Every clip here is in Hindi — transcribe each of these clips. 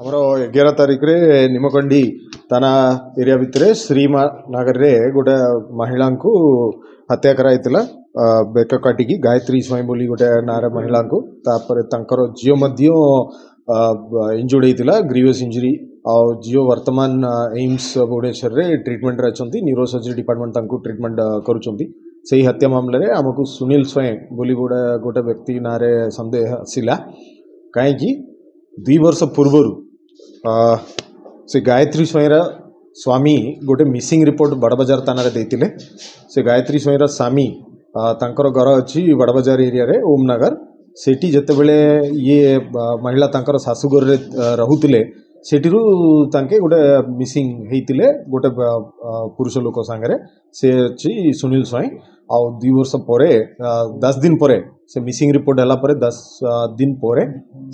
ଆମର 11 ତାରିଖରେ ନିମକଣ୍ଡି ଥାନା ଏରିଆ ଭିତରେ ଶ୍ରୀମା ନଗରରେ ଗୋଟେ ମହିଳାଙ୍କୁ ହତ୍ୟା କରାଯାଇଥିଲା। ବେକ କାଟିକି ଗାୟତ୍ରୀ ସ୍ୱାଇଁ ବୋଲି ଗୋଟେ ନାଁରେ ମହିଳାଙ୍କୁ, ତାପରେ ତାଙ୍କର ଝିଅ ମଧ୍ୟ ଇଞ୍ଜୁର୍ଡ ହେଇଥିଲା, ଗ୍ରିଭିୟସ୍ ଇଞ୍ଜୁରୀ। ଆଉ ଝିଅ ବର୍ତ୍ତମାନ ଏମ୍ସ ଭୁବନେଶ୍ୱରରେ ଟ୍ରିଟମେଣ୍ଟରେ ଅଛନ୍ତି, ନ୍ୟୁରୋ ସର୍ଜରୀ ଡିପାର୍ଟମେଣ୍ଟ ତାଙ୍କୁ ଟ୍ରିଟମେଣ୍ଟ କରୁଛନ୍ତି। ସେହି ହତ୍ୟା ମାମଲାରେ ଆମକୁ ସୁନୀଲ ସ୍ୱାଇଁ ବୋଲି ଗୋଟେ ବ୍ୟକ୍ତି ନାଁରେ ସନ୍ଦେହ ଆସିଲା। କାହିଁକି 2 ବର୍ଷ ପୂର୍ବରୁ से गायत्री स्वाईर स्वामी गोटे मिसिंग रिपोर्ट बड़बाजार थाना देते। से गायत्री स्वाईर स्वामी तांकर घर अच्छी बड़बाजार एरिया रे ओम नगर। सेठी जते बेले ये महिला तांकर शाशुघर रे रहुतिले, सेठिरु तांके गोटे मिसिंग हेतिले गोटे पुरुष लोक सांगरे। से अच्छी सुनील स्वाई। आ 2 वर्ष परे 10 दिन परे से मिसिंग रिपोर्ट हला परे 10 दिन परे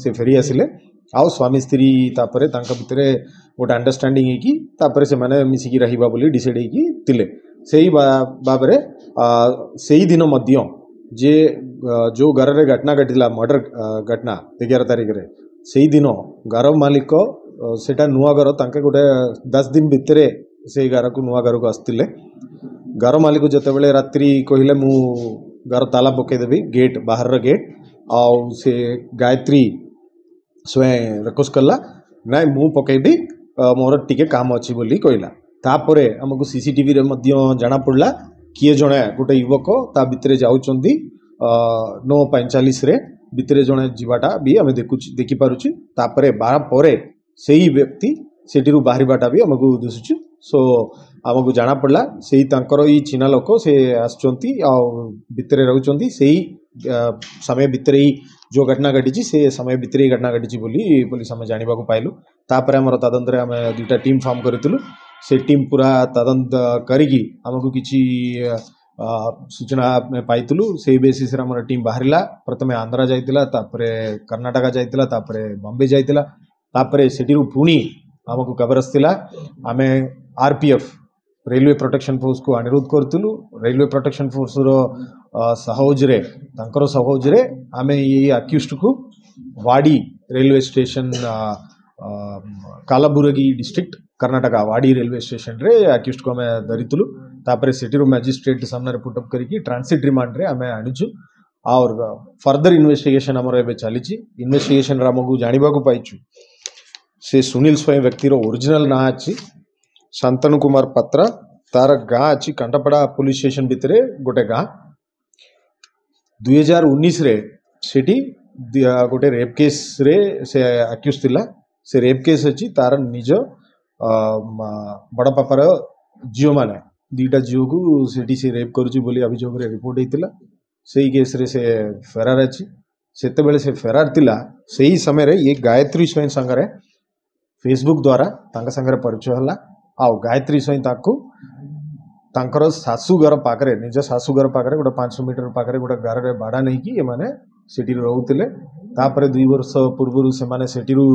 से फेरी आसिले। आउ स्वामी स्त्री तापरे तांका भितरे गोटे अंडरस्टैंडिंग हेकी तापरे से माने मिसिकी रहिबा बोली डिसाइड हेकी तिले। सेही बाबरे सेही दिन मध्य जे जो घर रे घटना घटिला मर्डर घटना 11 तारिख रे, सेही दिन घर मालिक सेटा नुआ घर तांके गोटे 10 दिन भितरे से घर को नुआ घर को आस्तिले। घर मालिक जते बेले रात्रि कहिले मु घर ताला पके देबी गेट बाहर रे गेट, आउ से गायत्री स्वयं रिक्वेस्ट कला ना मु पकेबी मोर टिके काम अच्छी बोली कहला। तापरे हमको सीसीटीवी रे मध्य जाना पड़ला किए जणे गोटे युवक ता भितरे जाउचंदी 9:45 रे भितरे जणे जीवाटा भी हमें देखि पारुची। तापरे 12 परे सेही व्यक्ति सेठिरु बाहरिबाटा भी हमको दिसुची। सो हमको जाना पड़ला सेही तांकर ई चिना लोक से आसचंती आ भितरे रहउचंती। सेही समय भितरे ही जो घटना घटी से समय भितर ही घटना घटी बोली पुलिस आम जाना पाइलु। तापर आम तदंत आम 2टा टीम फॉर्म करूँ। से टीम पूरा तदंत करिकी आमको किसी सूचना पाइलु। से बेसिस आम टीम बाहरिला। प्रथमे आंध्रा जाइतिला, तापरे कर्नाटक जाइतिला, तापरे बॉम्बे जाइतिला, तापरे सेठिरु पुणी आमको खबर आसला। आम आरपीएफ रेलवे प्रोटेक्शन फोर्स को अनुरोध करूँ। रेलवे प्रोटेक्शन फोर्स रो सहयोजरे तांकर सहयोजरे आमे ये अक्यूज्ड को वाड़ी रेलवे स्टेशन कालाबुरगी डिस्ट्रिक्ट कर्नाटक वाड़ी रेलवे स्टेशन रे अक्यूज्ड को आमे धरितलु। तापरे सेठिरु मैजिस्ट्रेट सामने पुटअप करिकी ट्रांसिट रिमांड रे आमे आनिछु। और फर्दर इन्वेस्टिगेशन हमर एबे चलीची। इन्वेस्टिगेशन रे हमकु जानिबा को पाइछु से सुनील स्वयं व्यक्ति रो ओरिजिनल ना अछि शांतनु कुमार पत्रा। तार गाँ अच्छी कंटापड़ा पुलिस स्टेशन भितरे गोटे गाँ। 2019 रे सेठी गोटे रेप केस रे से अक्यूज थिला। से रेप केस अच्छी तार निज बड़ पापार झील माने 2टा झील को सेठी से रेप करुची बोली अभियोग रे रिपोर्ट होइतिला। सेही केस रे से फेरार अच्छी। सेते बेले से फेरार थिला। सेही समय रे ये गायत्री स्वयं संगरे फेसबुक द्वारा तांका संगरे परिचय हला। आ गायत्री स्वयं ताकू तांकर शाशुघर पाखरे निज शाशुघर पाखरे गोटे 500 मीटर पाखरे गोटे घर रे बाड़ा नहीं कि एमाने सेठी रहउतिले। तापरे 2 वर्ष पूर्व से माने सेठिरु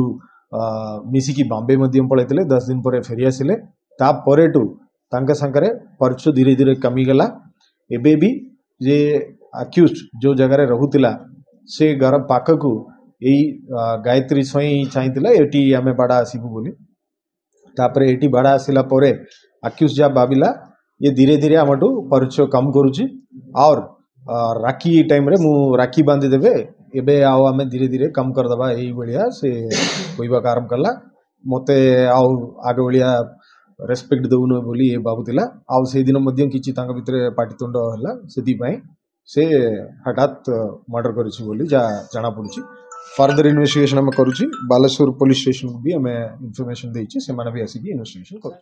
मिसिकी बॉम्बे मध्यम पळैतिले। 10 दिन परे फेरी आसिले। तापरेटू तांका संगरे परिचय धीरे धीरे कमी गला। एबे भी जे अक्यूज्ड जो जगह रे रहउतिला से घर पाखकू एई गायत्री स्वयं चाहितिला एटी आमे बाड़ा आसीबु बोली। तापरे एटी बाड़ा आसिला परे अक्यूज जा भाविला ये धीरे धीरे आमटू परिचय कम करुची। और राखी टाइम रे मु राखी बांधी देबे एबे आओ आमे धीरे धीरे कम कर दबा एई बलिया से कोइबा आरंभ कला। मते आओ आगे बलिया रेस्पेक्ट देउनो बोली ए बाबुतिला। आउ से दिन मध्यम किछि तांका भितरे पाटितुंड हला। सेदी पई से हठात मर्डर करिछि बोली जाना पड़ुछि। फर्दर इन्वेस्टिगेशन हम करूची। बालेश्वर पुलिस स्टेशन को भी हमें इन्फॉर्मेशन देइछि। से माने भी आसी इन्वेस्टिगेशन करू।